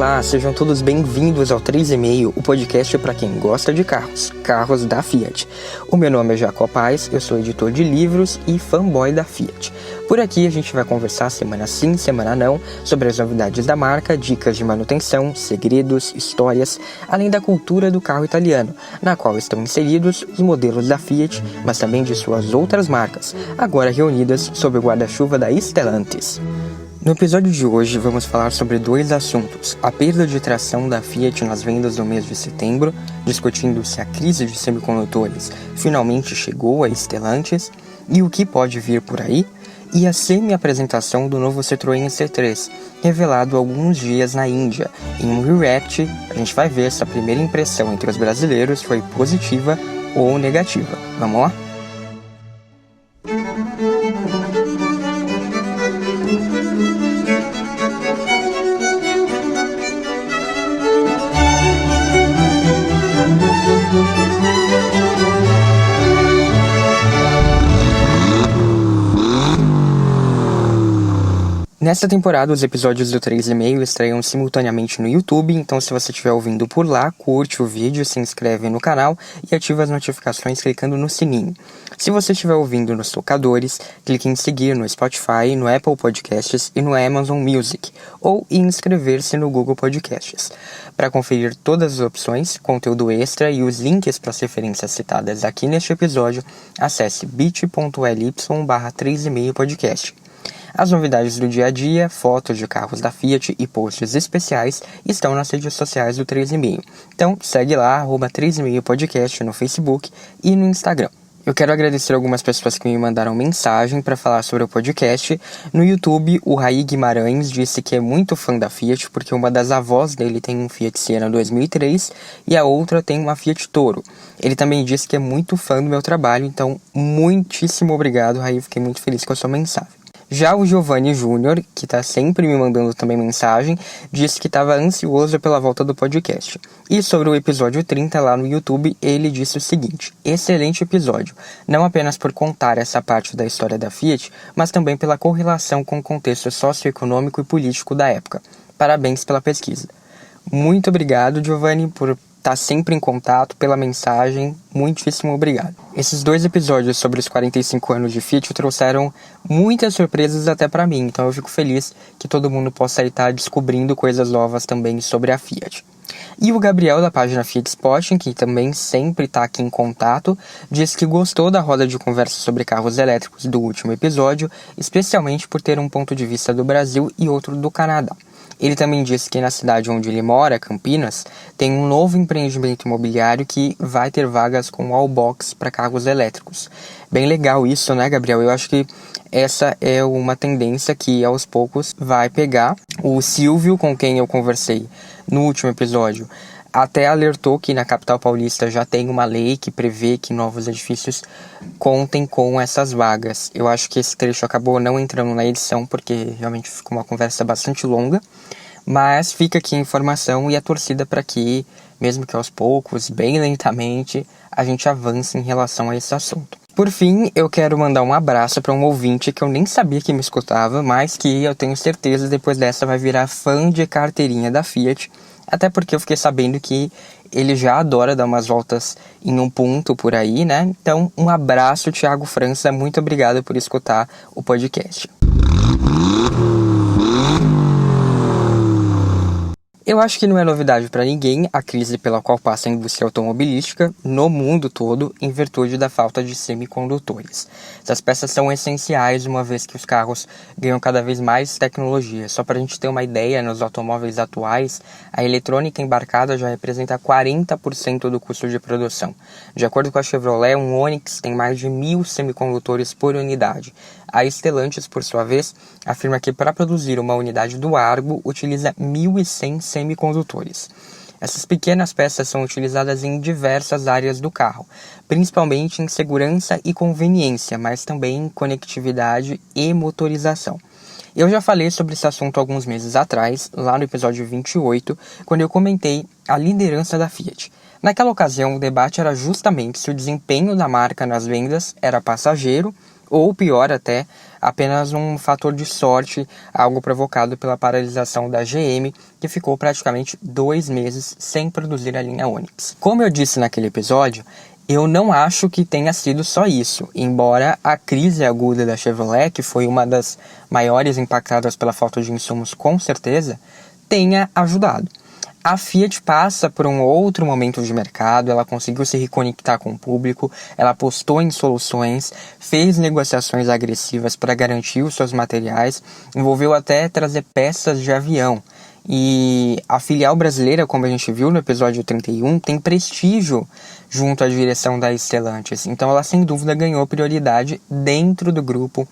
Olá, sejam todos bem-vindos ao 3,5, o podcast para quem gosta de carros da Fiat. O meu nome é Jacob Paes, eu sou editor de livros e fanboy da Fiat. Por aqui a gente vai conversar semana sim, semana não, sobre as novidades da marca, dicas de manutenção, segredos, histórias, além da cultura do carro italiano, na qual estão inseridos os modelos da Fiat, mas também de suas outras marcas, agora reunidas sob o guarda-chuva da Stellantis. No episódio de hoje vamos falar sobre dois assuntos: a perda de tração da Fiat nas vendas do mês de setembro, discutindo se a crise de semicondutores finalmente chegou a Stellantis e o que pode vir por aí, e a semi-apresentação do novo Citroën C3, revelado há alguns dias na Índia. Em um react, a gente vai ver se a primeira impressão entre os brasileiros foi positiva ou negativa. Vamos lá? Nesta temporada, os episódios do 3,5 estreiam simultaneamente no YouTube, então se você estiver ouvindo por lá, curte o vídeo, se inscreve no canal e ativa as notificações clicando no sininho. Se você estiver ouvindo nos tocadores, clique em seguir no Spotify, no Apple Podcasts e no Amazon Music, ou em inscrever-se no Google Podcasts. Para conferir todas as opções, conteúdo extra e os links para as referências citadas aqui neste episódio, acesse bit.ly/3,5podcast. As novidades do dia a dia, fotos de carros da Fiat e posts especiais estão nas redes sociais do 3,5. Então segue lá, @3,5podcast no Facebook e no Instagram. Eu quero agradecer algumas pessoas que me mandaram mensagem para falar sobre o podcast. No YouTube, o Raí Guimarães disse que é muito fã da Fiat, porque uma das avós dele tem um Fiat Siena 2003 e a outra tem uma Fiat Toro. Ele também disse que é muito fã do meu trabalho, então muitíssimo obrigado, Raí, fiquei muito feliz com a sua mensagem. Já o Giovanni Júnior, que está sempre me mandando também mensagem, disse que estava ansioso pela volta do podcast. E sobre o episódio 30 lá no YouTube, ele disse o seguinte: excelente episódio, não apenas por contar essa parte da história da Fiat, mas também pela correlação com o contexto socioeconômico e político da época. Parabéns pela pesquisa. Muito obrigado, Giovanni, por estar sempre em contato, pela mensagem, muitíssimo obrigado. Esses dois episódios sobre os 45 anos de Fiat trouxeram muitas surpresas até para mim, então eu fico feliz que todo mundo possa estar descobrindo coisas novas também sobre a Fiat. E o Gabriel da página Fiat Spotting, que também sempre está aqui em contato, disse que gostou da roda de conversa sobre carros elétricos do último episódio, especialmente por ter um ponto de vista do Brasil e outro do Canadá. Ele também disse que na cidade onde ele mora, Campinas, tem um novo empreendimento imobiliário que vai ter vagas com wallbox para carros elétricos. Bem legal isso, né, Gabriel? Eu acho que essa é uma tendência que aos poucos vai pegar. O Silvio, com quem eu conversei no último episódio, até alertou que na capital paulista já tem uma lei que prevê que novos edifícios contem com essas vagas. Eu acho que esse trecho acabou não entrando na edição porque realmente ficou uma conversa bastante longa, mas fica aqui a informação e a torcida para que, mesmo que aos poucos, bem lentamente, a gente avance em relação a esse assunto. Por fim, eu quero mandar um abraço para um ouvinte que eu nem sabia que me escutava, mas que eu tenho certeza depois dessa vai virar fã de carteirinha da Fiat, até porque eu fiquei sabendo que ele já adora dar umas voltas em um ponto por aí, né? Então, um abraço, Thiago França, muito obrigado por escutar o podcast. Eu acho que não é novidade para ninguém a crise pela qual passa a indústria automobilística no mundo todo em virtude da falta de semicondutores. Essas peças são essenciais uma vez que os carros ganham cada vez mais tecnologia. Só para a gente ter uma ideia, nos automóveis atuais, a eletrônica embarcada já representa 40% do custo de produção. De acordo com a Chevrolet, um Onix tem mais de 1.000 semicondutores por unidade. A Stellantis, por sua vez, afirma que para produzir uma unidade do Argo utiliza 1.100 semicondutores. Essas pequenas peças são utilizadas em diversas áreas do carro, principalmente em segurança e conveniência, mas também em conectividade e motorização. Eu já falei sobre esse assunto alguns meses atrás, lá no episódio 28, quando eu comentei a liderança da Fiat. Naquela ocasião, o debate era justamente se o desempenho da marca nas vendas era passageiro ou pior até, apenas um fator de sorte, algo provocado pela paralisação da GM, que ficou praticamente 2 meses sem produzir a linha Onix. Como eu disse naquele episódio, eu não acho que tenha sido só isso, embora a crise aguda da Chevrolet, que foi uma das maiores impactadas pela falta de insumos com certeza, tenha ajudado. A Fiat passa por um outro momento de mercado, ela conseguiu se reconectar com o público, ela apostou em soluções, fez negociações agressivas para garantir os seus materiais, envolveu até trazer peças de avião. E a filial brasileira, como a gente viu no episódio 31, tem prestígio junto à direção da Stellantis. Então ela sem dúvida ganhou prioridade dentro do grupo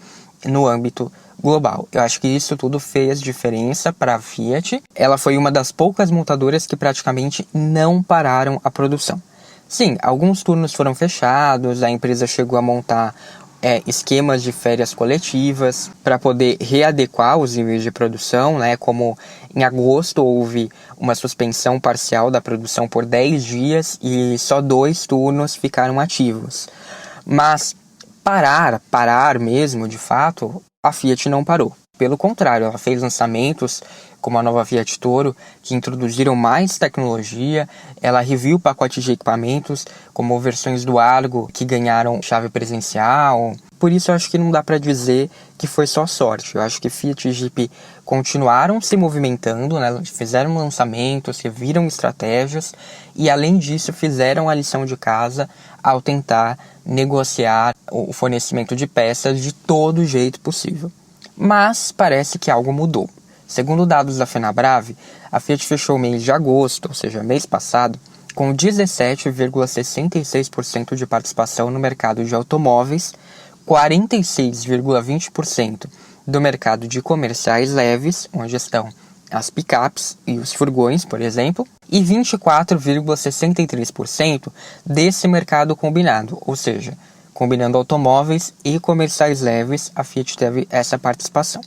no âmbito global. Eu acho que isso tudo fez diferença para a Fiat. Ela foi uma das poucas montadoras que praticamente não pararam a produção. Sim, alguns turnos foram fechados, a empresa chegou a montar esquemas de férias coletivas para poder readequar os níveis de produção, né? Como em agosto houve uma suspensão parcial da produção por 10 dias e só 2 turnos ficaram ativos. Mas parar mesmo, de fato, a Fiat não parou. Pelo contrário, ela fez lançamentos como a nova Fiat Toro, que introduziram mais tecnologia. Ela reviu o pacote de equipamentos, como versões do Argo, que ganharam chave presencial. Por isso eu acho que não dá para dizer que foi só sorte. Eu acho que Fiat e Jeep continuaram se movimentando, né? Fizeram lançamentos, reviram estratégias e, além disso, fizeram a lição de casa ao tentar negociar o fornecimento de peças de todo jeito possível. Mas parece que algo mudou. Segundo dados da Fenabrave, a Fiat fechou o mês de agosto, ou seja, mês passado, com 17,66% de participação no mercado de automóveis, 46,20% do mercado de comerciais leves, onde estão as picapes e os furgões, por exemplo, e 24,63% desse mercado combinado, ou seja, combinando automóveis e comerciais leves, a Fiat teve essa participação.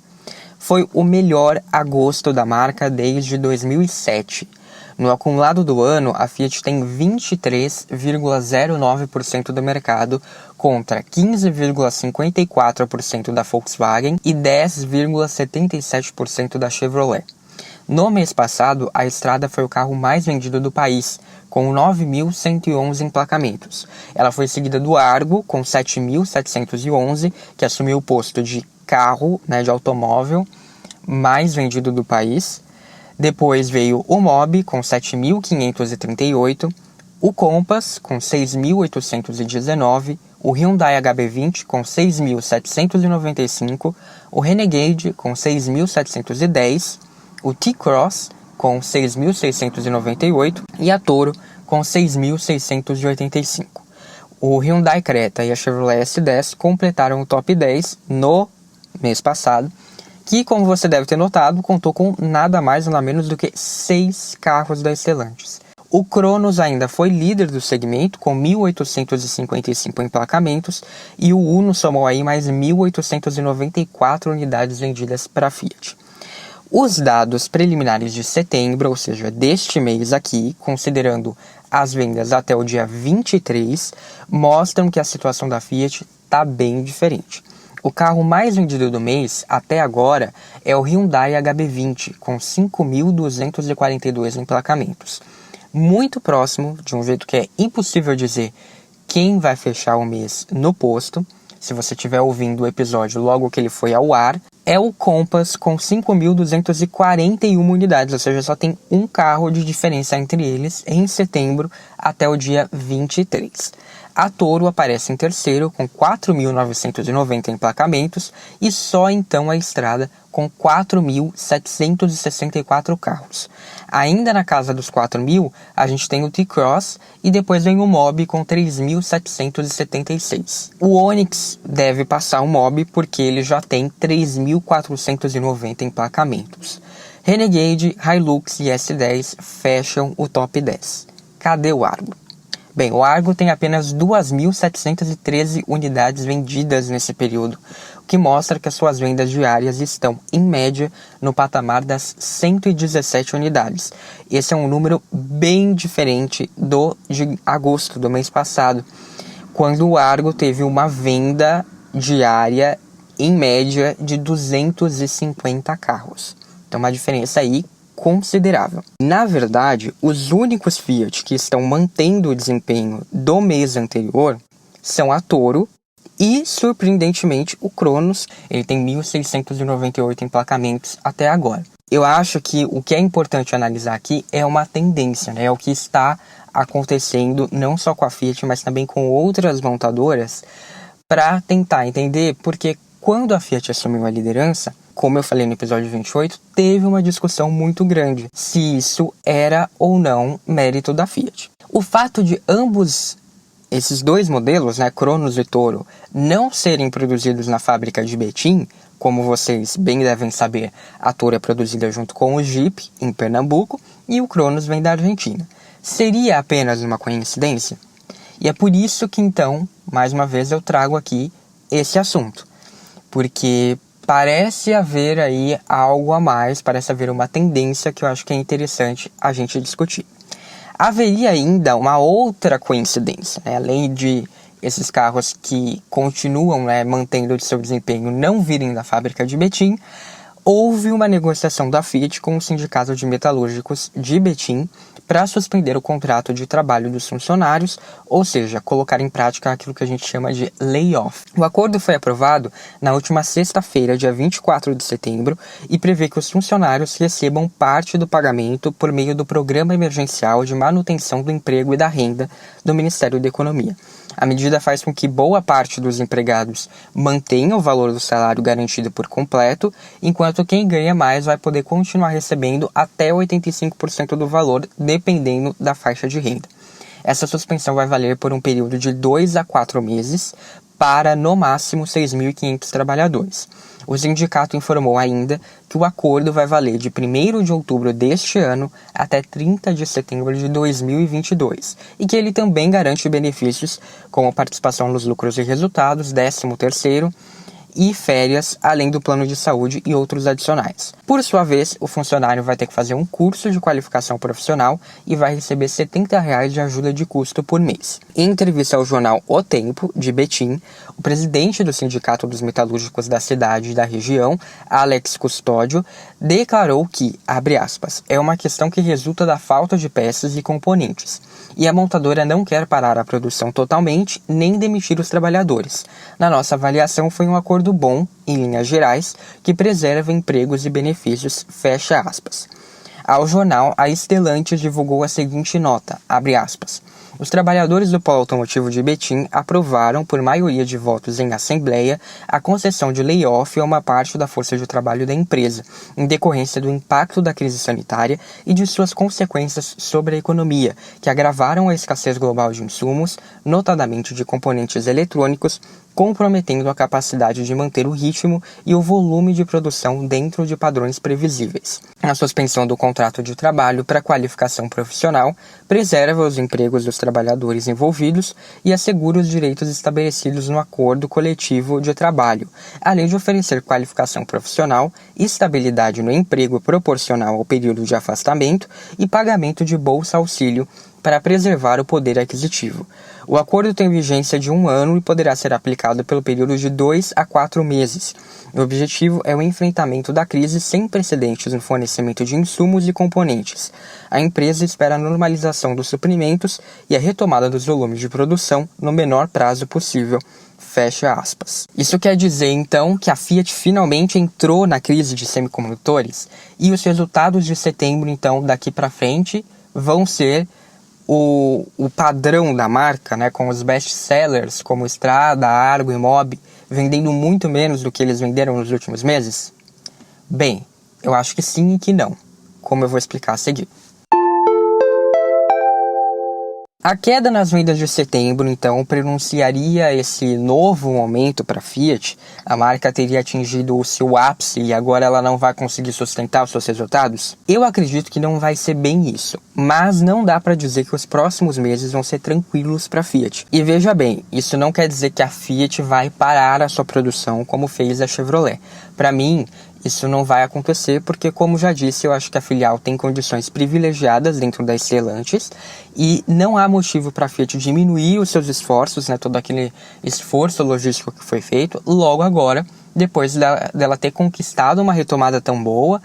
Foi o melhor agosto da marca desde 2007. No acumulado do ano, a Fiat tem 23,09% do mercado contra 15,54% da Volkswagen e 10,77% da Chevrolet. No mês passado, a Strada foi o carro mais vendido do país, com 9.111 emplacamentos. Ela foi seguida do Argo, com 7.711, que assumiu o posto de carro, de automóvel, mais vendido do país. Depois veio o Mobi, com 7.538, o Compass, com 6.819, o Hyundai HB20, com 6.795, o Renegade, com 6.710, o T-Cross, com 6.698 e a Toro, com 6.685. O Hyundai Creta e a Chevrolet S10 completaram o top 10 no mês passado, que, como você deve ter notado, contou com nada mais nada menos do que 6 carros da Stellantis. O Cronos ainda foi líder do segmento, com 1.855 emplacamentos, e o Uno somou aí mais 1.894 unidades vendidas para a Fiat. Os dados preliminares de setembro, ou seja, deste mês aqui, considerando as vendas até o dia 23, mostram que a situação da Fiat está bem diferente. O carro mais vendido do mês, até agora, é o Hyundai HB20, com 5.242 emplacamentos. Muito próximo, de um jeito que é impossível dizer quem vai fechar o mês no posto, se você estiver ouvindo o episódio logo que ele foi ao ar, é o Compass com 5.241 unidades, ou seja, só tem um carro de diferença entre eles em setembro até o dia 23. A Toro aparece em terceiro com 4.990 emplacamentos e só então a Strada com 4.764 carros. Ainda na casa dos 4.000, a gente tem o T-Cross e depois vem o Mobi com 3.776. O Onix deve passar o Mobi porque ele já tem 3.490 emplacamentos. Renegade, Hilux e S10 fecham o top 10. Cadê o Argo? Bem, o Argo tem apenas 2.713 unidades vendidas nesse período, o que mostra que as suas vendas diárias estão, em média, no patamar das 117 unidades. Esse é um número bem diferente de agosto, do mês passado, quando o Argo teve uma venda diária, em média, de 250 carros. Então, uma diferença aí considerável. Na verdade, os únicos Fiat que estão mantendo o desempenho do mês anterior são a Toro e, surpreendentemente, o Cronos. Ele tem 1.698 emplacamentos até agora. Eu acho que o que é importante analisar aqui é uma tendência, né? É o que está acontecendo não só com a Fiat, mas também com outras montadoras, para tentar entender, porque quando a Fiat assumiu a liderança, como eu falei no episódio 28, teve uma discussão muito grande se isso era ou não mérito da Fiat. O fato de ambos esses dois modelos, né, Cronos e Toro, não serem produzidos na fábrica de Betim, como vocês bem devem saber, a Toro é produzida junto com o Jeep, em Pernambuco, e o Cronos vem da Argentina. Seria apenas uma coincidência? E é por isso que, então, mais uma vez eu trago aqui esse assunto. Porque parece haver aí algo a mais, parece haver uma tendência que eu acho que é interessante a gente discutir. Haveria ainda uma outra coincidência, né? Além de esses carros que continuam, né, mantendo o seu desempenho não virem da fábrica de Betim, houve uma negociação da Fiat com o Sindicato de Metalúrgicos de Betim para suspender o contrato de trabalho dos funcionários, ou seja, colocar em prática aquilo que a gente chama de layoff. O acordo foi aprovado na última sexta-feira, dia 24 de setembro, e prevê que os funcionários recebam parte do pagamento por meio do Programa Emergencial de Manutenção do Emprego e da Renda do Ministério da Economia. A medida faz com que boa parte dos empregados mantenha o valor do salário garantido por completo, enquanto quem ganha mais vai poder continuar recebendo até 85% do valor, dependendo da faixa de renda. Essa suspensão vai valer por um período de 2 a 4 meses, para no máximo 6.500 trabalhadores. O sindicato informou ainda que o acordo vai valer de 1º de outubro deste ano até 30 de setembro de 2022 e que ele também garante benefícios como participação nos lucros e resultados, 13º e férias, além do plano de saúde e outros adicionais. Por sua vez, o funcionário vai ter que fazer um curso de qualificação profissional e vai receber R$ 70 de ajuda de custo por mês. Em entrevista ao jornal O Tempo, de Betim, o presidente do Sindicato dos Metalúrgicos da cidade e da região, Alex Custódio, declarou que, abre aspas, é uma questão que resulta da falta de peças e componentes, e a montadora não quer parar a produção totalmente nem demitir os trabalhadores. Na nossa avaliação, foi um acordo bom, em linhas gerais, que preserva empregos e benefícios, fecha aspas. Ao jornal, a Stellantis divulgou a seguinte nota, abre aspas, os trabalhadores do polo automotivo de Betim aprovaram, por maioria de votos em assembleia, a concessão de layoff a uma parte da força de trabalho da empresa, em decorrência do impacto da crise sanitária e de suas consequências sobre a economia, que agravaram a escassez global de insumos, notadamente de componentes eletrônicos, comprometendo a capacidade de manter o ritmo e o volume de produção dentro de padrões previsíveis. A suspensão do contrato de trabalho para qualificação profissional preserva os empregos dos trabalhadores envolvidos e assegura os direitos estabelecidos no acordo coletivo de trabalho, além de oferecer qualificação profissional, estabilidade no emprego proporcional ao período de afastamento e pagamento de bolsa-auxílio para preservar o poder aquisitivo. O acordo tem vigência de 1 ano e poderá ser aplicado pelo período de 2 a 4 meses. O objetivo é o enfrentamento da crise sem precedentes no fornecimento de insumos e componentes. A empresa espera a normalização dos suprimentos e a retomada dos volumes de produção no menor prazo possível. Fecha aspas. Isso quer dizer, então, que a Fiat finalmente entrou na crise de semicondutores e os resultados de setembro, então, daqui para frente, vão ser o padrão da marca, né, com os best-sellers como Strada, Argo e Mobi, vendendo muito menos do que eles venderam nos últimos meses? Bem, eu acho que sim e que não, como eu vou explicar a seguir. A queda nas vendas de setembro, então, pronunciaria esse novo momento para a Fiat. A marca teria atingido o seu ápice e agora ela não vai conseguir sustentar os seus resultados? Eu acredito que não vai ser bem isso, mas não dá para dizer que os próximos meses vão ser tranquilos para a Fiat. E veja bem, isso não quer dizer que a Fiat vai parar a sua produção como fez a Chevrolet. Para mim, Isso não vai acontecer porque, como já disse, eu acho que a filial tem condições privilegiadas dentro da Stellantis e não há motivo para a Fiat diminuir os seus esforços, né, todo aquele esforço logístico que foi feito, logo agora, depois dela ter conquistado uma retomada tão boa,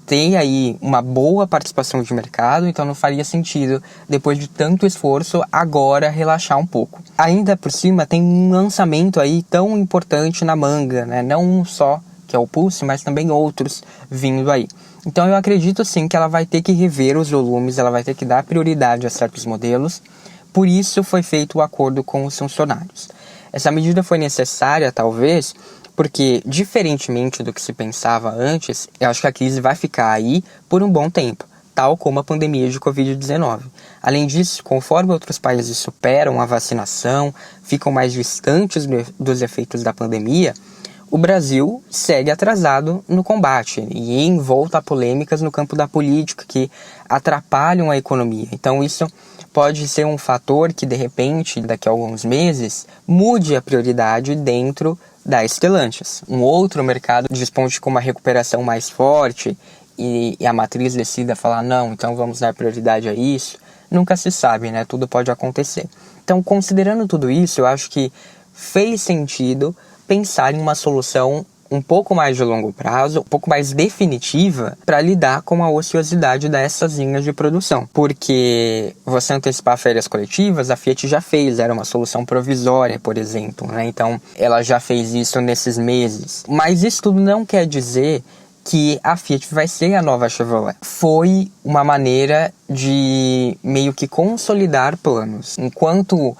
ter aí uma boa participação de mercado, então não faria sentido, depois de tanto esforço, agora relaxar um pouco. Ainda por cima, tem um lançamento aí tão importante na manga, né, não um só, que é o Pulse, mas também outros vindo aí. Então eu acredito sim que ela vai ter que rever os volumes, ela vai ter que dar prioridade a certos modelos, por isso foi feito o acordo com os funcionários. Essa medida foi necessária, talvez, porque, diferentemente do que se pensava antes, eu acho que a crise vai ficar aí por um bom tempo, tal como a pandemia de Covid-19. Além disso, conforme outros países superam a vacinação, ficam mais distantes dos efeitos da pandemia, o Brasil segue atrasado no combate e envolto a polêmicas no campo da política que atrapalham a economia. Então isso pode ser um fator que, de repente, daqui a alguns meses, mude a prioridade dentro da Stellantis. Um outro mercado desponte com uma recuperação mais forte e a matriz decida falar, não, então vamos dar prioridade a isso. Nunca se sabe, né? Tudo pode acontecer. Então, considerando tudo isso, eu acho que fez sentido pensar em uma solução um pouco mais de longo prazo, um pouco mais definitiva para lidar com a ociosidade dessas linhas de produção. Porque você antecipar férias coletivas, a Fiat já fez, era uma solução provisória, por exemplo, né? Então, ela já fez isso nesses meses. Mas isso tudo não quer dizer que a Fiat vai ser a nova Chevrolet. Foi uma maneira de meio que consolidar planos. Enquanto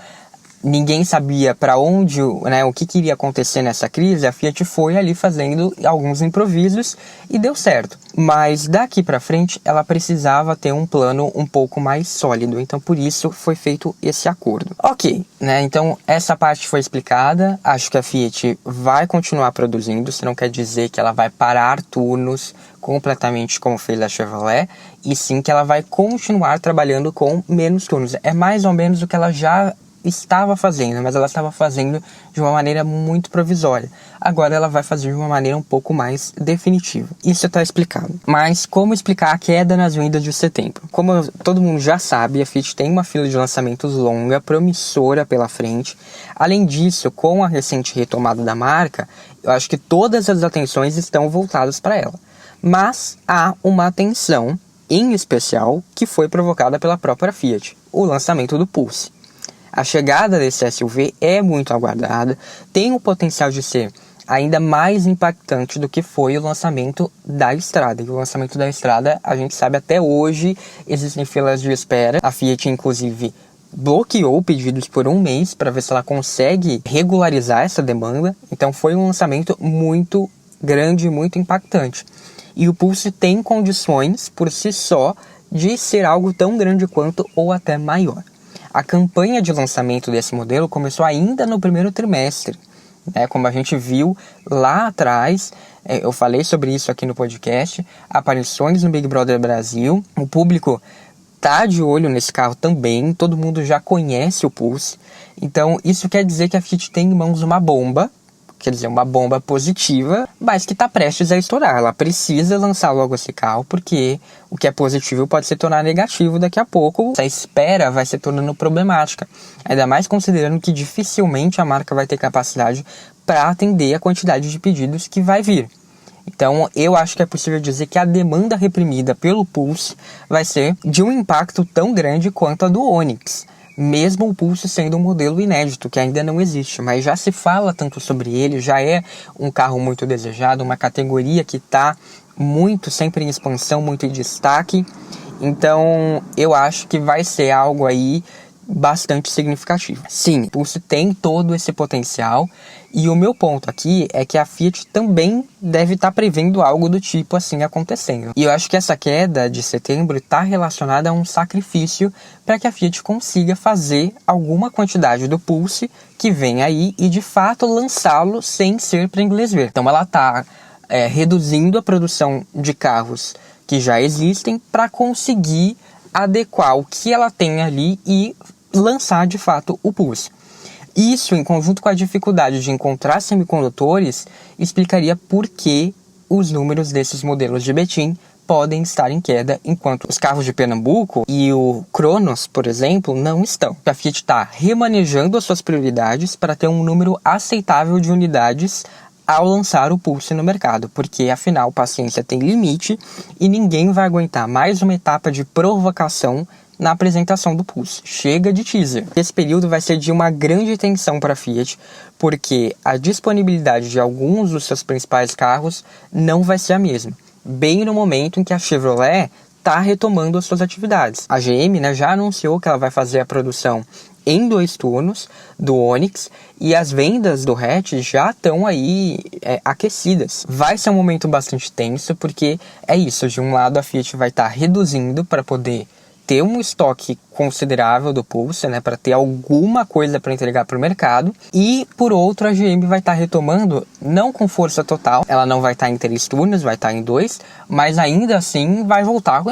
ninguém sabia para onde, né, o que iria acontecer nessa crise, a Fiat foi ali fazendo alguns improvisos e deu certo. Mas daqui para frente ela precisava ter um plano um pouco mais sólido, então por isso foi feito esse acordo. Ok, né, então essa parte foi explicada, acho que a Fiat vai continuar produzindo, isso não quer dizer que ela vai parar turnos completamente como fez a Chevrolet, e sim que ela vai continuar trabalhando com menos turnos. É mais ou menos o que ela já estava fazendo, mas ela estava fazendo de uma maneira muito provisória. Agora ela vai fazer de uma maneira um pouco mais definitiva. Isso está explicado. Mas como explicar a queda nas vendas de setembro? Como todo mundo já sabe, a Fiat tem uma fila de lançamentos longa, promissora pela frente. Além disso, com a recente retomada da marca, eu acho que todas as atenções estão voltadas para ela. Mas há uma atenção em especial que foi provocada pela própria Fiat, o lançamento do Pulse. A chegada desse SUV é muito aguardada, tem o potencial de ser ainda mais impactante do que foi o lançamento da Strada. E o lançamento da Strada, a gente sabe até hoje, existem filas de espera. A Fiat, inclusive, bloqueou pedidos por um mês para ver se ela consegue regularizar essa demanda. Então foi um lançamento muito grande, muito impactante. E o Pulse tem condições, por si só, de ser algo tão grande quanto ou até maior. A campanha de lançamento desse modelo começou ainda no primeiro trimestre, né? Como a gente viu lá atrás, eu falei sobre isso aqui no podcast, aparições no Big Brother Brasil, o público tá de olho nesse carro também, todo mundo já conhece o Pulse, então isso quer dizer que a Fiat tem em mãos uma bomba, quer dizer, uma bomba positiva, mas que está prestes a estourar. Ela precisa lançar logo esse carro, porque o que é positivo pode se tornar negativo daqui a pouco. Essa espera vai se tornando problemática, ainda mais considerando que dificilmente a marca vai ter capacidade para atender a quantidade de pedidos que vai vir. Então, eu acho que é possível dizer que a demanda reprimida pelo Pulse vai ser de um impacto tão grande quanto a do Onix. Mesmo o Pulse sendo um modelo inédito, que ainda não existe, mas já se fala tanto sobre ele, já é um carro muito desejado, uma categoria que está muito, sempre em expansão, muito em destaque. Então, eu acho que vai ser algo aí bastante significativo. Sim, o Pulse tem todo esse potencial, e o meu ponto aqui é que a Fiat também deve estar prevendo algo do tipo assim acontecendo. E eu acho que essa queda de setembro está relacionada a um sacrifício para que a Fiat consiga fazer alguma quantidade do Pulse que vem aí e de fato lançá-lo sem ser para inglês ver. Então ela está reduzindo a produção de carros que já existem para conseguir adequar o que ela tem ali e lançar de fato o Pulse. Isso, em conjunto com a dificuldade de encontrar semicondutores, explicaria por que os números desses modelos de Betim podem estar em queda, enquanto os carros de Pernambuco e o Cronos, por exemplo, não estão. A Fiat está remanejando as suas prioridades para ter um número aceitável de unidades ao lançar o Pulse no mercado, porque afinal paciência tem limite e ninguém vai aguentar mais uma etapa de provocação na apresentação do Pulse. Chega de teaser. Esse período vai ser de uma grande tensão para a Fiat, porque a disponibilidade de alguns dos seus principais carros não vai ser a mesma, bem no momento em que a Chevrolet está retomando as suas atividades. A GM, já anunciou que ela vai fazer a produção em 2 turnos do Onix e as vendas do hatch já estão aí aquecidas. Vai ser um momento bastante tenso, porque é isso, de um lado a Fiat vai estar reduzindo para poder ter um estoque considerável do Pulse, para ter alguma coisa para entregar para o mercado, e por outro a GM vai estar retomando, não com força total, ela não vai estar em 3 turnos, vai estar em 2, mas ainda assim vai voltar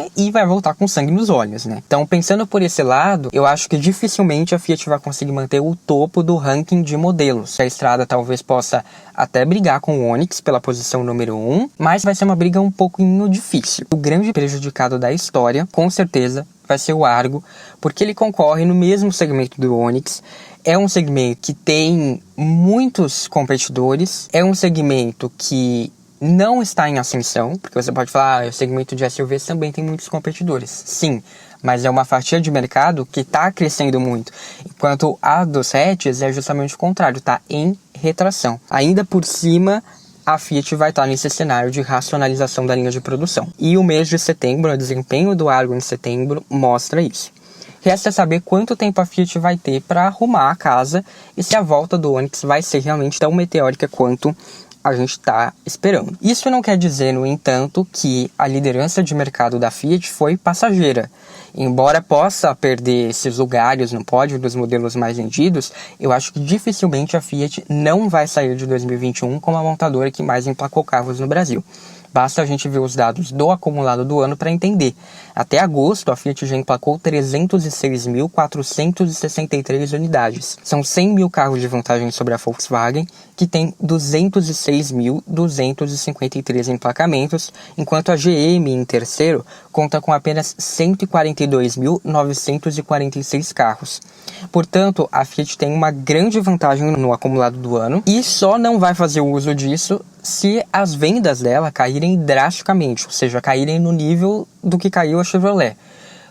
com sangue nos olhos, Então, pensando por esse lado, eu acho que dificilmente a Fiat vai conseguir manter o topo do ranking de modelos. A Strada talvez possa até brigar com o Onix pela posição número 1, mas vai ser uma briga um pouquinho difícil. O grande prejudicado da história, com certeza, vai ser o Argo, porque ele concorre no mesmo segmento do Onix. É um segmento que tem muitos competidores, é um segmento que não está em ascensão, porque você pode falar, o segmento de SUVs também tem muitos competidores. Sim, mas é uma fatia de mercado que está crescendo muito, enquanto a dos hatches é justamente o contrário, está em retração. Ainda por cima, a Fiat vai estar nesse cenário de racionalização da linha de produção. E o mês de setembro, o desempenho do Argo em setembro, mostra isso. Resta saber quanto tempo a Fiat vai ter para arrumar a casa e se a volta do Onix vai ser realmente tão meteórica quanto a gente está esperando. Isso não quer dizer, no entanto, que a liderança de mercado da Fiat foi passageira. Embora possa perder esses lugares no pódio dos modelos mais vendidos, eu acho que dificilmente a Fiat não vai sair de 2021 como a montadora que mais emplacou carros no Brasil. Basta a gente ver os dados do acumulado do ano para entender. Até agosto, a Fiat já emplacou 306.463 unidades. São 100 mil carros de vantagem sobre a Volkswagen, que tem 206.253 emplacamentos, enquanto a GM, em terceiro, conta com apenas 142.946 carros. Portanto, a Fiat tem uma grande vantagem no acumulado do ano e só não vai fazer uso disso se as vendas dela caírem drasticamente, ou seja, caírem no nível do que caiu a Chevrolet.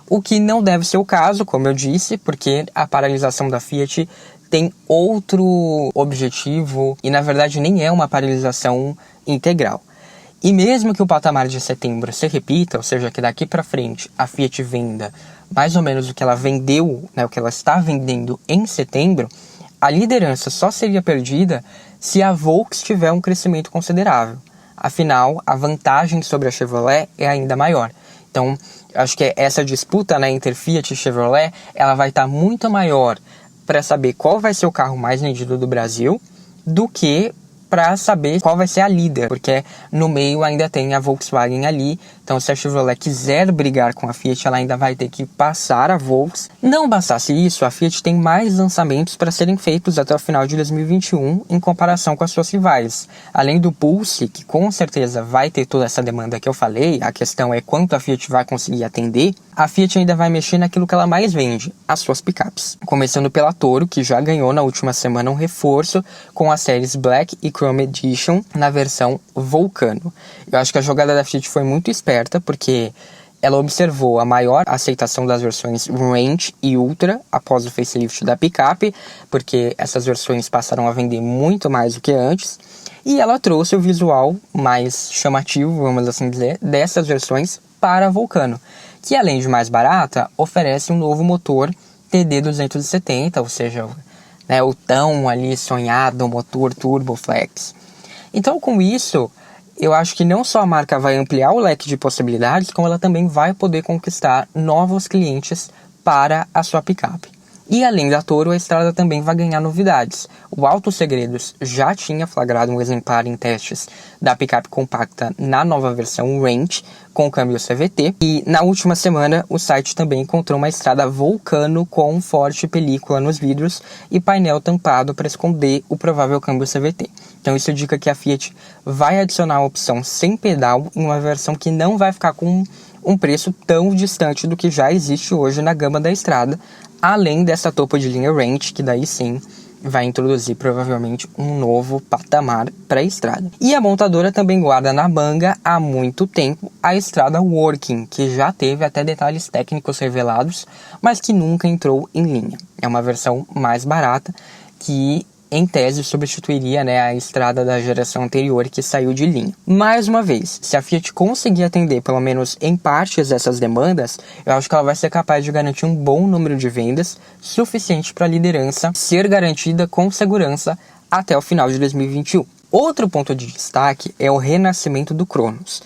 O que não deve ser o caso, como eu disse, porque a paralisação da Fiat tem outro objetivo e, na verdade, nem é uma paralisação integral. E mesmo que o patamar de setembro se repita, ou seja, que daqui para frente a Fiat venda mais ou menos o que ela vendeu, o que ela está vendendo em setembro, a liderança só seria perdida se a Volks tiver um crescimento considerável. Afinal, a vantagem sobre a Chevrolet é ainda maior. Então, acho que essa disputa entre Fiat e Chevrolet, ela vai estar muito maior para saber qual vai ser o carro mais vendido do Brasil do que para saber qual vai ser a líder, porque no meio ainda tem a Volkswagen ali. Então, se a Chevrolet quiser brigar com a Fiat, ela ainda vai ter que passar a Volks. Não bastasse isso, a Fiat tem mais lançamentos para serem feitos até o final de 2021 em comparação com as suas rivais. Além do Pulse, que com certeza vai ter toda essa demanda que eu falei, a questão é quanto a Fiat vai conseguir atender, a Fiat ainda vai mexer naquilo que ela mais vende, as suas picapes. Começando pela Toro, que já ganhou na última semana um reforço com as séries Black e Chrome Edition na versão Vulcano. Eu acho que a jogada da Fiat foi muito esperta, porque ela observou a maior aceitação das versões Range e Ultra após o facelift da picape, porque essas versões passaram a vender muito mais do que antes, e ela trouxe o visual mais chamativo, vamos assim dizer, dessas versões para a Vulcano, que além de mais barata, oferece um novo motor TD270, ou seja, o tão ali sonhado motor Turbo Flex. Então, com isso, eu acho que não só a marca vai ampliar o leque de possibilidades, como ela também vai poder conquistar novos clientes para a sua picape. E além da Toro, a Strada também vai ganhar novidades. O Auto Segredos já tinha flagrado um exemplar em testes da picape compacta na nova versão Range, com câmbio CVT. E na última semana, o site também encontrou uma Strada Vulcano com forte película nos vidros e painel tampado para esconder o provável câmbio CVT. Então isso indica que a Fiat vai adicionar a opção sem pedal em uma versão que não vai ficar com um preço tão distante do que já existe hoje na gama da Strada, além dessa topo de linha Range, que daí sim vai introduzir provavelmente um novo patamar para a Strada. E a montadora também guarda na manga há muito tempo a Strada Working, que já teve até detalhes técnicos revelados, mas que nunca entrou em linha. É uma versão mais barata que, em tese, substituiria, a Strada da geração anterior que saiu de linha. Mais uma vez, se a Fiat conseguir atender pelo menos em partes dessas demandas, eu acho que ela vai ser capaz de garantir um bom número de vendas, suficiente para a liderança ser garantida com segurança até o final de 2021. Outro ponto de destaque é o renascimento do Cronos.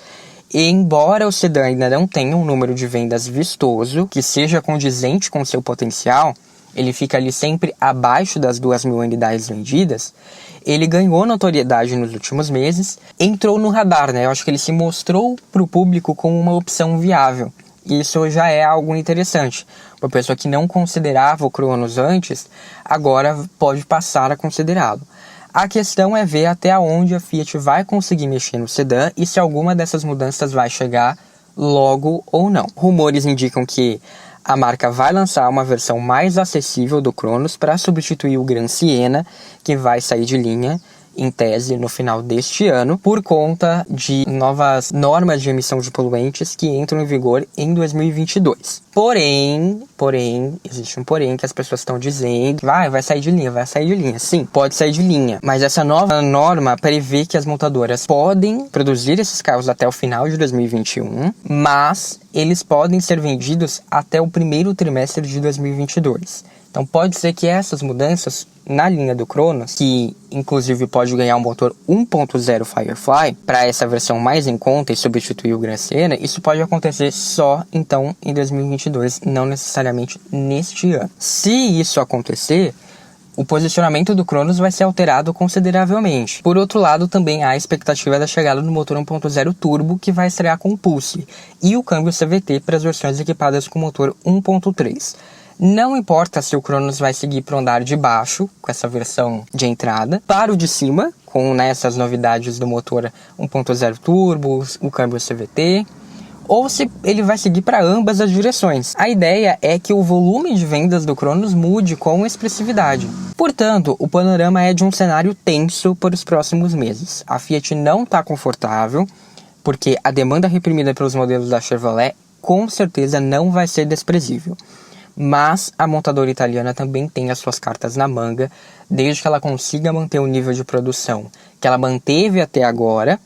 E embora o sedã ainda não tenha um número de vendas vistoso, que seja condizente com seu potencial, ele fica ali sempre abaixo das 2.000 unidades vendidas, ele ganhou notoriedade nos últimos meses, entrou no radar, Eu acho que ele se mostrou para o público como uma opção viável. E isso já é algo interessante. Uma pessoa que não considerava o Cronos antes, agora pode passar a considerá-lo. A questão é ver até onde a Fiat vai conseguir mexer no sedã e se alguma dessas mudanças vai chegar logo ou não. Rumores indicam que a marca vai lançar uma versão mais acessível do Cronos para substituir o Gran Siena, que vai sair de linha, em tese, no final deste ano, por conta de novas normas de emissão de poluentes que entram em vigor em 2022. Porém, existe um porém que as pessoas estão dizendo que vai sair de linha. Sim, pode sair de linha, mas essa nova norma prevê que as montadoras podem produzir esses carros até o final de 2021, mas eles podem ser vendidos até o primeiro trimestre de 2022. Então pode ser que essas mudanças na linha do Cronos, que inclusive pode ganhar um motor 1.0 Firefly para essa versão mais em conta e substituir o Gran Siena, isso pode acontecer só então em 2022, não necessariamente neste ano. Se isso acontecer, o posicionamento do Cronos vai ser alterado consideravelmente. Por outro lado, também há a expectativa da chegada do motor 1.0 turbo, que vai estrear com Pulse, e o câmbio CVT para as versões equipadas com motor 1.3. Não importa se o Cronos vai seguir para o andar de baixo, com essa versão de entrada, para o de cima, com essas novidades do motor 1.0 turbo, o câmbio CVT, ou se ele vai seguir para ambas as direções. A ideia é que o volume de vendas do Cronos mude com expressividade. Portanto, o panorama é de um cenário tenso para os próximos meses. A Fiat não está confortável, porque a demanda reprimida pelos modelos da Chevrolet com certeza não vai ser desprezível. Mas a montadora italiana também tem as suas cartas na manga, desde que ela consiga manter o nível de produção que ela manteve até agora,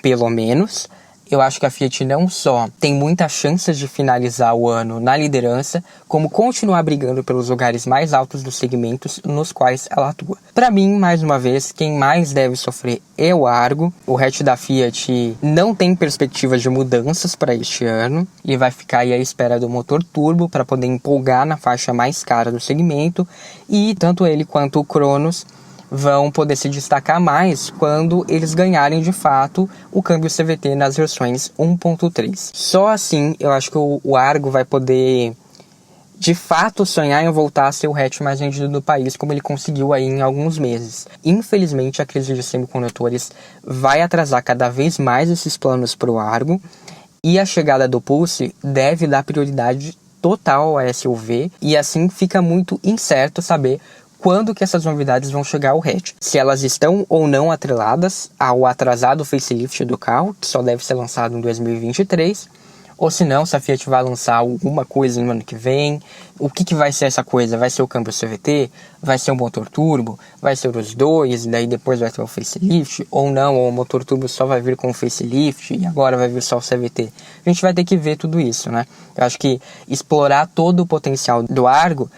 pelo menos. Eu acho que a Fiat não só tem muitas chances de finalizar o ano na liderança, como continuar brigando pelos lugares mais altos dos segmentos nos quais ela atua. Para mim, mais uma vez, quem mais deve sofrer é o Argo. O hatch da Fiat não tem perspectivas de mudanças para este ano e vai ficar aí à espera do motor turbo para poder empolgar na faixa mais cara do segmento, e tanto ele quanto o Cronos vão poder se destacar mais quando eles ganharem de fato o câmbio CVT nas versões 1.3. Só assim eu acho que o Argo vai poder de fato sonhar em voltar a ser o hatch mais vendido do país, como ele conseguiu aí em alguns meses. Infelizmente a crise de semicondutores vai atrasar cada vez mais esses planos para o Argo, e a chegada do Pulse deve dar prioridade total ao SUV, e assim fica muito incerto saber quando que essas novidades vão chegar ao hatch. Se elas estão ou não atreladas ao atrasado facelift do carro, que só deve ser lançado em 2023, ou se não, se a Fiat vai lançar alguma coisa no ano que vem. O que vai ser essa coisa? Vai ser o câmbio CVT? Vai ser o motor turbo? Vai ser os dois? E daí depois vai ter o facelift? Ou não, ou o motor turbo só vai vir com o facelift e agora vai vir só o CVT? A gente vai ter que ver tudo isso, Eu acho que explorar todo o potencial do Argo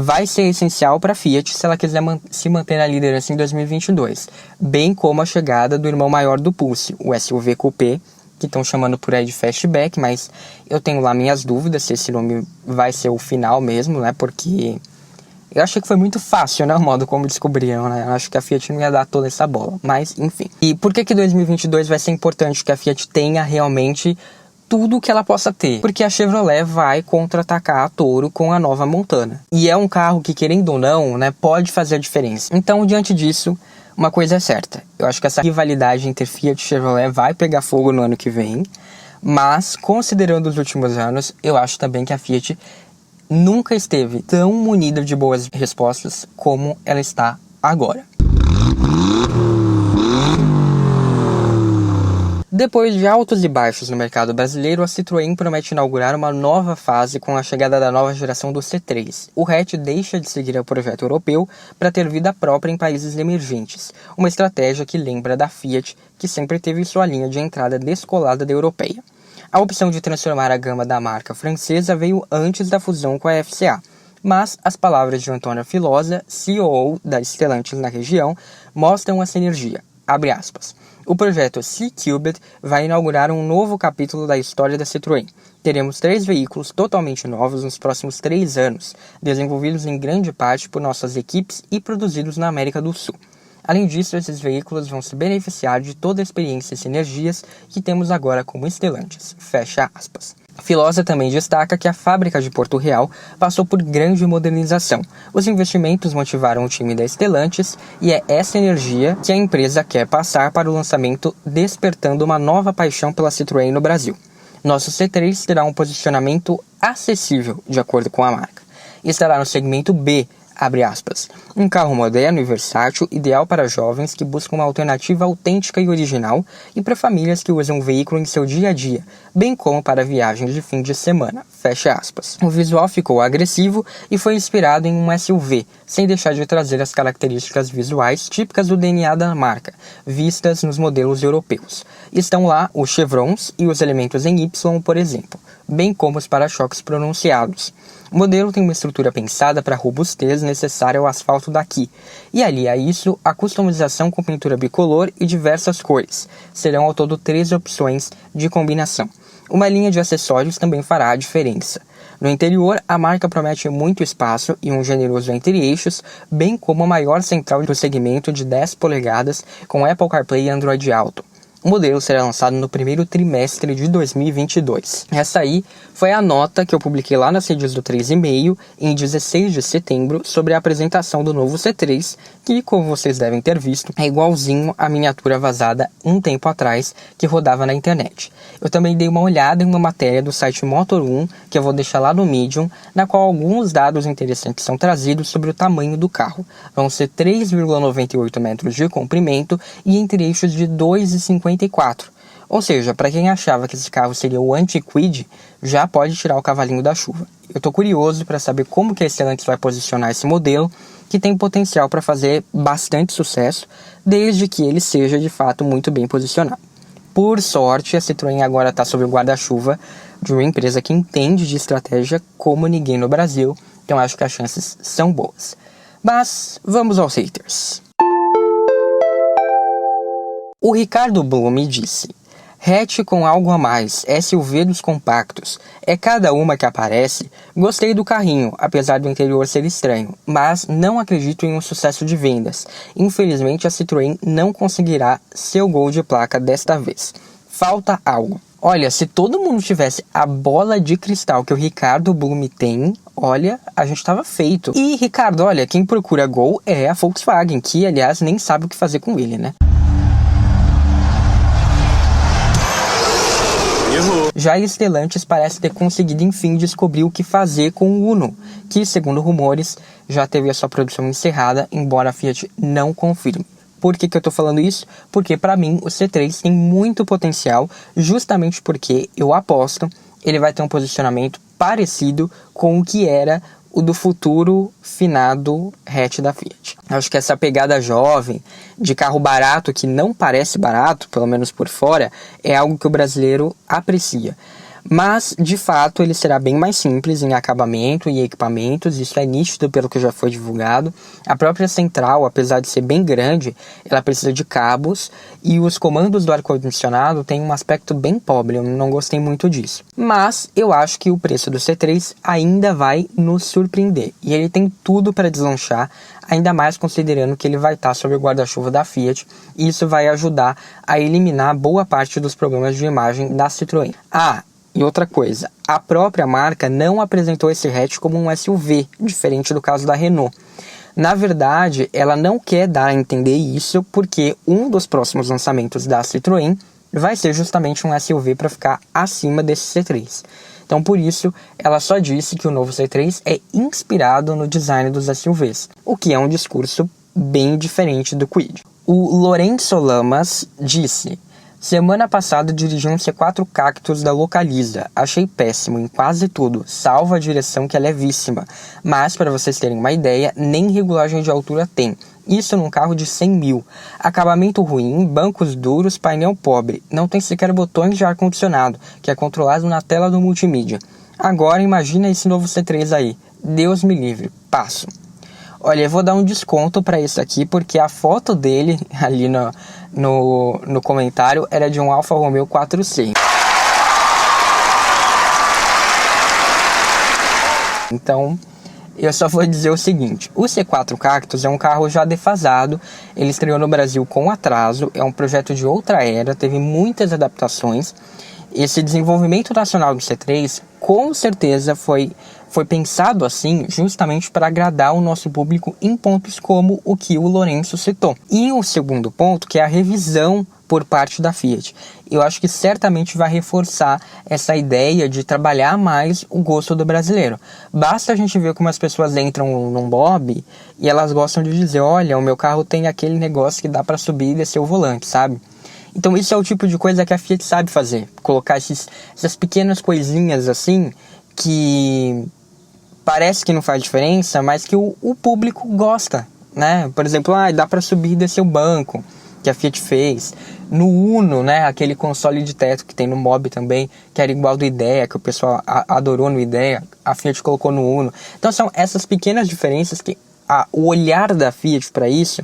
vai ser essencial para a Fiat se ela quiser se manter na liderança em 2022, bem como a chegada do irmão maior do Pulse, o SUV Coupé, que estão chamando por aí de Fastback, mas eu tenho lá minhas dúvidas se esse nome vai ser o final mesmo, porque eu achei que foi muito fácil, o modo como descobriram, Eu acho que a Fiat não ia dar toda essa bola, mas enfim. E por que 2022 vai ser importante que a Fiat tenha realmente tudo que ela possa ter, porque a Chevrolet vai contra-atacar a Toro com a nova Montana. E é um carro que, querendo ou não, né, pode fazer a diferença. Então, diante disso, uma coisa é certa. Eu acho que essa rivalidade entre Fiat e Chevrolet vai pegar fogo no ano que vem, mas, considerando os últimos anos, eu acho também que a Fiat nunca esteve tão munida de boas respostas como ela está agora. Depois de altos e baixos no mercado brasileiro, a Citroën promete inaugurar uma nova fase com a chegada da nova geração do C3. O hatch deixa de seguir o projeto europeu para ter vida própria em países emergentes, uma estratégia que lembra da Fiat, que sempre teve sua linha de entrada descolada da europeia. A opção de transformar a gama da marca francesa veio antes da fusão com a FCA, mas as palavras de Antônio Filosa, CEO da Stellantis na região, mostram essa energia. Abre aspas. O projeto C-Cubed vai inaugurar um novo capítulo da história da Citroën. Teremos 3 veículos totalmente novos nos próximos 3 anos, desenvolvidos em grande parte por nossas equipes e produzidos na América do Sul. Além disso, esses veículos vão se beneficiar de toda a experiência e sinergias que temos agora como Stellantis. Fecha aspas. Filosa também destaca que a fábrica de Porto Real passou por grande modernização. Os investimentos motivaram o time da Stellantis e é essa energia que a empresa quer passar para o lançamento, despertando uma nova paixão pela Citroën no Brasil. Nosso C3 terá um posicionamento acessível, de acordo com a marca. Estará no segmento B, abre aspas, um carro moderno e versátil, ideal para jovens que buscam uma alternativa autêntica e original e para famílias que usam o veículo em seu dia a dia, bem como para viagens de fim de semana, fecha aspas. O visual ficou agressivo e foi inspirado em um SUV, sem deixar de trazer as características visuais típicas do DNA da marca, vistas nos modelos europeus. Estão lá os chevrons e os elementos em Y, por exemplo, bem como os para-choques pronunciados. O modelo tem uma estrutura pensada para a robustez necessária ao asfalto daqui, e ali a isso a customização com pintura bicolor e diversas cores. Serão ao todo 13 opções de combinação. Uma linha de acessórios também fará a diferença. No interior, a marca promete muito espaço e um generoso entre-eixos, bem como a maior central do segmento de 10 polegadas com Apple CarPlay e Android Auto. O modelo será lançado no primeiro trimestre de 2022. Essa aí foi a nota que eu publiquei lá nas redes do 3,5 em 16 de setembro sobre a apresentação do novo C3, que, como vocês devem ter visto, é igualzinho à miniatura vazada um tempo atrás que rodava na internet. Eu também dei uma olhada em uma matéria do site Motor1, que eu vou deixar lá no Medium, na qual alguns dados interessantes são trazidos sobre o tamanho do carro. Vão ser 3,98 metros de comprimento e entre-eixos de 2,54. Ou seja, para quem achava que esse carro seria o anti-Kwid, já pode tirar o cavalinho da chuva. Eu estou curioso para saber como que a Stellantis vai posicionar esse modelo, que tem potencial para fazer bastante sucesso, desde que ele seja de fato muito bem posicionado. Por sorte, a Citroën agora está sob o guarda-chuva de uma empresa que entende de estratégia como ninguém no Brasil, então acho que as chances são boas. Mas vamos aos haters. O Ricardo Blume disse: hatch com algo a mais, SUV dos compactos, é cada uma que aparece. Gostei do carrinho, apesar do interior ser estranho, mas não acredito em um sucesso de vendas. Infelizmente a Citroën não conseguirá seu gol de placa desta vez. Falta algo. Olha, se todo mundo tivesse a bola de cristal que o Ricardo Blume tem, olha, a gente tava feito. E Ricardo, olha, quem procura Gol é a Volkswagen, que aliás nem sabe o que fazer com ele, né? Já a Stellantis parece ter conseguido enfim descobrir o que fazer com o Uno, que, segundo rumores, já teve a sua produção encerrada, embora a Fiat não confirme. Por que eu tô falando isso? Porque para mim o C3 tem muito potencial, justamente porque eu aposto ele vai ter um posicionamento parecido com o que era o do futuro finado hatch da Fiat. Acho que essa pegada jovem, de carro barato que não parece barato, pelo menos por fora, é algo que o brasileiro aprecia. Mas, de fato, ele será bem mais simples em acabamento e equipamentos, isso é nítido pelo que já foi divulgado. A própria central, apesar de ser bem grande, ela precisa de cabos e os comandos do ar-condicionado têm um aspecto bem pobre, eu não gostei muito disso. Mas eu acho que o preço do C3 ainda vai nos surpreender e ele tem tudo para deslanchar, ainda mais considerando que ele vai estar sob o guarda-chuva da Fiat e isso vai ajudar a eliminar boa parte dos problemas de imagem da Citroën. E outra coisa, a própria marca não apresentou esse hatch como um SUV, diferente do caso da Renault. Na verdade, ela não quer dar a entender isso porque um dos próximos lançamentos da Citroën vai ser justamente um SUV para ficar acima desse C3. Então, por isso, ela só disse que o novo C3 é inspirado no design dos SUVs, o que é um discurso bem diferente do Kwid. O Lourenço Lamas disse: semana passada dirigi um C4 Cactus da Localiza, achei péssimo em quase tudo, salvo a direção que é levíssima, mas para vocês terem uma ideia, nem regulagem de altura tem. Isso num carro de 100 mil. Acabamento ruim, bancos duros, painel pobre. Não tem sequer botões de ar-condicionado, que é controlado na tela do multimídia. Agora imagina esse novo C3 aí. Deus me livre. Passo. Olha, eu vou dar um desconto para esse aqui, porque a foto dele ali no comentário era de um Alfa Romeo 4C. Então, eu só vou dizer o seguinte: o C4 Cactus é um carro já defasado, ele estreou no Brasil com atraso, é um projeto de outra era, teve muitas adaptações. Esse desenvolvimento nacional do C3 com certeza foi pensado assim justamente para agradar o nosso público em pontos como o que o Lourenço citou. E o segundo ponto, que é a revisão por parte da Fiat. Eu acho que certamente vai reforçar essa ideia de trabalhar mais o gosto do brasileiro. Basta a gente ver como as pessoas entram num lobby e elas gostam de dizer: olha, o meu carro tem aquele negócio que dá para subir e descer o volante, sabe? Então isso é o tipo de coisa que a Fiat sabe fazer. Colocar essas pequenas coisinhas assim que parece que não faz diferença, mas que o público gosta, né? Por exemplo, dá para subir e descer o banco, que a Fiat fez. No Uno, né, aquele console de teto que tem no Mobi também, que era igual do Idea, que o pessoal adorou no Idea, a Fiat colocou no Uno. Então são essas pequenas diferenças que o olhar da Fiat para isso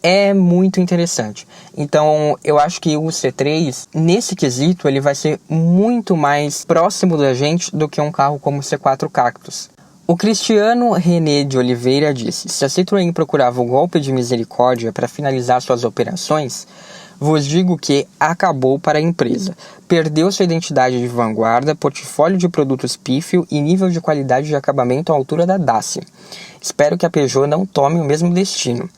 é muito interessante. Então eu acho que o C3, nesse quesito, ele vai ser muito mais próximo da gente do que um carro como o C4 Cactus. O Cristiano René de Oliveira disse: se a Citroën procurava o golpe de misericórdia para finalizar suas operações, vos digo que acabou para a empresa. Perdeu sua identidade de vanguarda, portfólio de produtos pífio e nível de qualidade de acabamento à altura da Dacia. Espero que a Peugeot não tome o mesmo destino.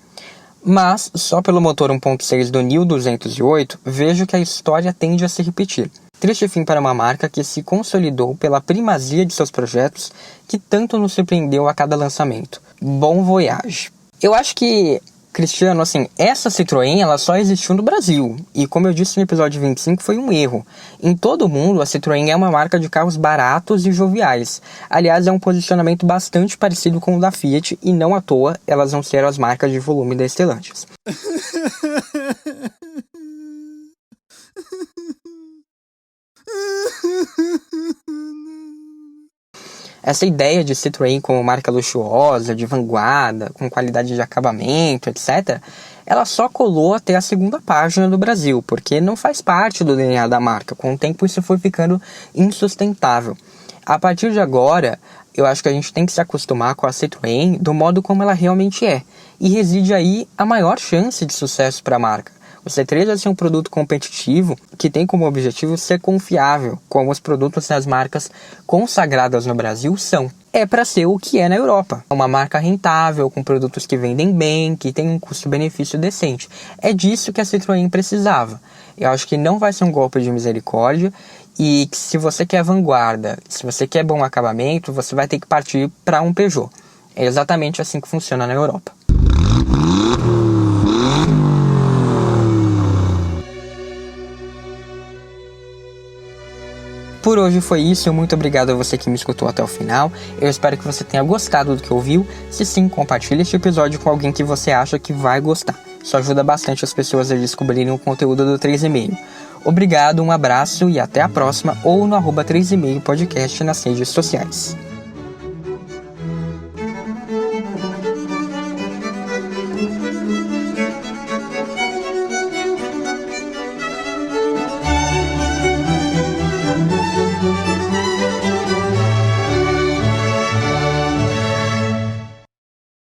Mas, só pelo motor 1.6 do Neo 208, vejo que a história tende a se repetir. Triste fim para uma marca que se consolidou pela primazia de seus projetos, que tanto nos surpreendeu a cada lançamento. Bom voyage. Eu acho que, Cristiano, assim, essa Citroën ela só existiu no Brasil. E como eu disse no episódio 25, foi um erro. Em todo o mundo, a Citroën é uma marca de carros baratos e joviais. Aliás, é um posicionamento bastante parecido com o da Fiat, e não à toa elas vão ser as marcas de volume da Stellantis. Essa ideia de Citroën como marca luxuosa, de vanguarda, com qualidade de acabamento, etc., ela só colou até a segunda página do Brasil, porque não faz parte do DNA da marca. Com o tempo isso foi ficando insustentável. A partir de agora, eu acho que a gente tem que se acostumar com a Citroën do modo como ela realmente é. E reside aí a maior chance de sucesso para a marca. O C3 vai ser um produto competitivo que tem como objetivo ser confiável, como os produtos das marcas consagradas no Brasil são. É para ser o que é na Europa. Uma marca rentável, com produtos que vendem bem, que tem um custo-benefício decente. É disso que a Citroën precisava. Eu acho que não vai ser um golpe de misericórdia e que se você quer vanguarda, se você quer bom acabamento, você vai ter que partir para um Peugeot. É exatamente assim que funciona na Europa. Por hoje foi isso, muito obrigado a você que me escutou até o final. Eu espero que você tenha gostado do que ouviu. Se sim, compartilhe este episódio com alguém que você acha que vai gostar. Isso ajuda bastante as pessoas a descobrirem o conteúdo do 3,5. Obrigado, um abraço e até a próxima, ou no @3,5 podcast nas redes sociais.